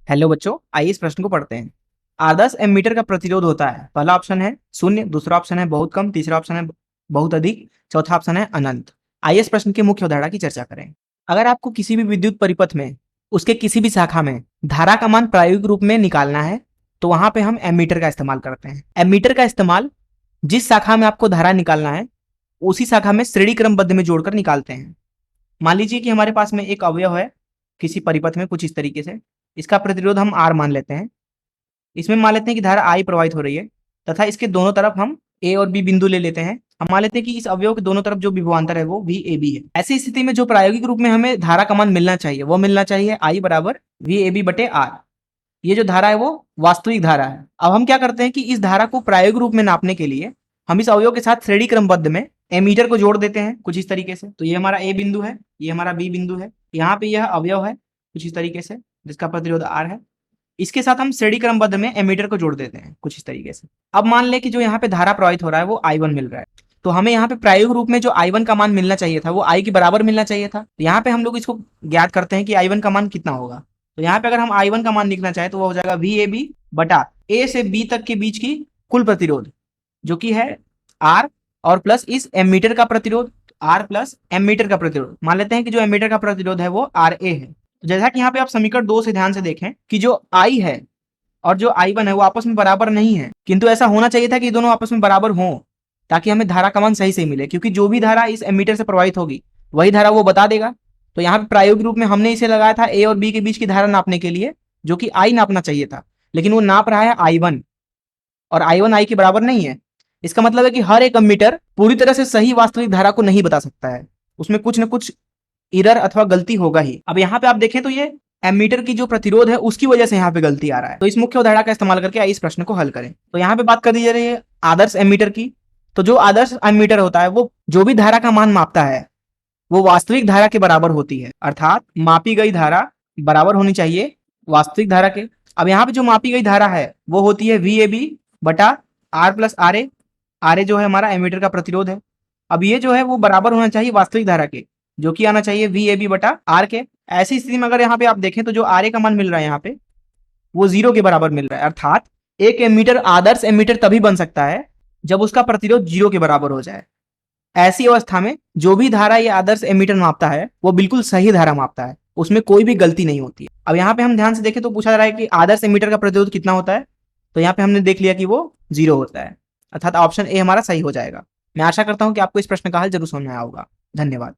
Hello बच्चों, आइए इस प्रश्न को पढ़ते हैं। आदर्श एमीटर का प्रतिरोध होता है। पहला ऑप्शन है शून्य, दूसरा ऑप्शन है बहुत कम, तीसरा ऑप्शन है बहुत अधिक, चौथा ऑप्शन है अनंत। आइए इस प्रश्न की मुख्य अवधारणा की चर्चा करें। अगर आपको किसी भी विद्युत परिपथ में उसके किसी भी शाखा में धारा का मान प्रायोगिक रूप में निकालना है तो वहां पे हम एमीटर का इस्तेमाल करते हैं। एमीटर का इस्तेमाल जिस शाखा में आपको धारा निकालना है उसी शाखा में श्रेणी क्रमबद्ध में जोड़कर निकालते हैं। मान लीजिए कि हमारे पास में एक अवयव है किसी परिपथ में कुछ इस तरीके से। इसका प्रतिरोध हम आर मान लेते हैं। इसमें मान लेते हैं कि धारा आई प्रवाहित हो रही है तथा इसके दोनों तरफ हम ए और बी बिंदु ले लेते हैं। हम मान लेते हैं कि इस अवयव के दोनों तरफ जो विभवांतर है वो वी ए बी है। ऐसी स्थिति में जो प्रायोगिक रूप में हमें धारा का मान मिलना चाहिए वो मिलना चाहिए आई बराबर वी ए बी बटे आर। ये जो धारा है वो वास्तविक धारा है। अब हम क्या करते हैं कि इस धारा को प्रायोगिक रूप में नापने के लिए हम इस अवयव के साथ श्रेणी क्रमबद्ध में एमीटर को जोड़ देते हैं कुछ इस तरीके से। तो ये हमारा ए बिंदु है, ये हमारा बी बिंदु है, यहाँ पे यह अवयव है कुछ इस तरीके से जिसका प्रतिरोध आर है। इसके साथ हम श्रेणी क्रमबद्ध में एमीटर को जोड़ देते हैं कुछ इस तरीके से। अब मान लें कि जो यहाँ पे धारा प्रवाहित हो रहा है वो I1 मिल रहा है, तो हमें यहाँ पे प्रायोगिक रूप में जो I1 का मान मिलना चाहिए था वो I के बराबर मिलना चाहिए था। तो यहाँ पे हम लोग इसको ज्ञात करते हैं कि I1 का मान कितना होगा। तो यहाँ पे अगर हम I1 का मान लिखना चाहें तो वो हो जाएगा VAB बटा A से B तक के बीच की कुल प्रतिरोध जो कि है R और प्लस इस एमीटर का प्रतिरोध R प्लस एमीटर का प्रतिरोध। मान लेते हैं कि जो एमीटर का प्रतिरोध है वो RA है। तो जैसा कि यहाँ पे आप समीकरण 2 से ध्यान से देखें कि जो I है और जो I1 है वो आपस में बराबर नहीं है, किंतु ऐसा होना चाहिए था कि दोनों आपस में बराबर हों ताकि हमें धारा का मान सही से मिले, क्योंकि जो भी धारा इस एमीटर से प्रवाहित होगी वही धारा वो बता देगा। तो यहाँ पे प्रायोगिक रूप में हमने इसे लगाया था ए और बी के बीच की धारा नापने के लिए, जो कि आई नापना चाहिए था, लेकिन वो नाप रहा है I1 और I1 आई के बराबर नहीं है। इसका मतलब है कि हर एक एमीटर पूरी तरह से सही वास्तविक धारा को नहीं बता सकता है, उसमें कुछ न कुछ इरर अथवा गलती होगा ही। अब यहाँ पे आप देखें तो ये एमीटर की जो प्रतिरोध है उसकी वजह से यहाँ पे गलती आ रहा है। तो इस मुख्य उदाहरण का इस्तेमाल करके आइए इस प्रश्न को हल करें। तो यहाँ पे बात कर दी जा रही है आदर्श एमीटर की। तो जो आदर्श एमीटर होता है वो जो भी धारा का मान मापता है वो वास्तविक धारा के बराबर होती है, अर्थात मापी गई धारा बराबर होनी चाहिए वास्तविक धारा के। अब यहाँ पे जो मापी गई धारा है वो होती है VAB बटा R प्लस RA। RA जो है हमारा एमीटर का प्रतिरोध है। अब ये जो है वो बराबर होना चाहिए वास्तविक धारा के, जो कि आना चाहिए VAB बटा R के। ऐसी स्थिति में अगर यहाँ पे आप देखें तो जो RA का मान मिल रहा है यहाँ पे वो 0 के बराबर मिल रहा है, अर्थात एक एमीटर आदर्श एमीटर तभी बन सकता है जब उसका प्रतिरोध 0 के बराबर हो जाए। ऐसी अवस्था में जो भी धारा ये आदर्श एमीटर मापता है वो बिल्कुल सही धारा मापता है, उसमें कोई भी गलती नहीं होती है। अब यहाँ पे हम ध्यान से देखें तो पूछा जा रहा है कि आदर्श एमीटर का प्रतिरोध कितना होता है, तो यहाँ पे हमने देख लिया कि वो 0 होता है, अर्थात ऑप्शन ए हमारा सही हो जाएगा। मैं आशा करता हूं कि आपको इस प्रश्न का हल जरूर समझ में आया होगा। धन्यवाद।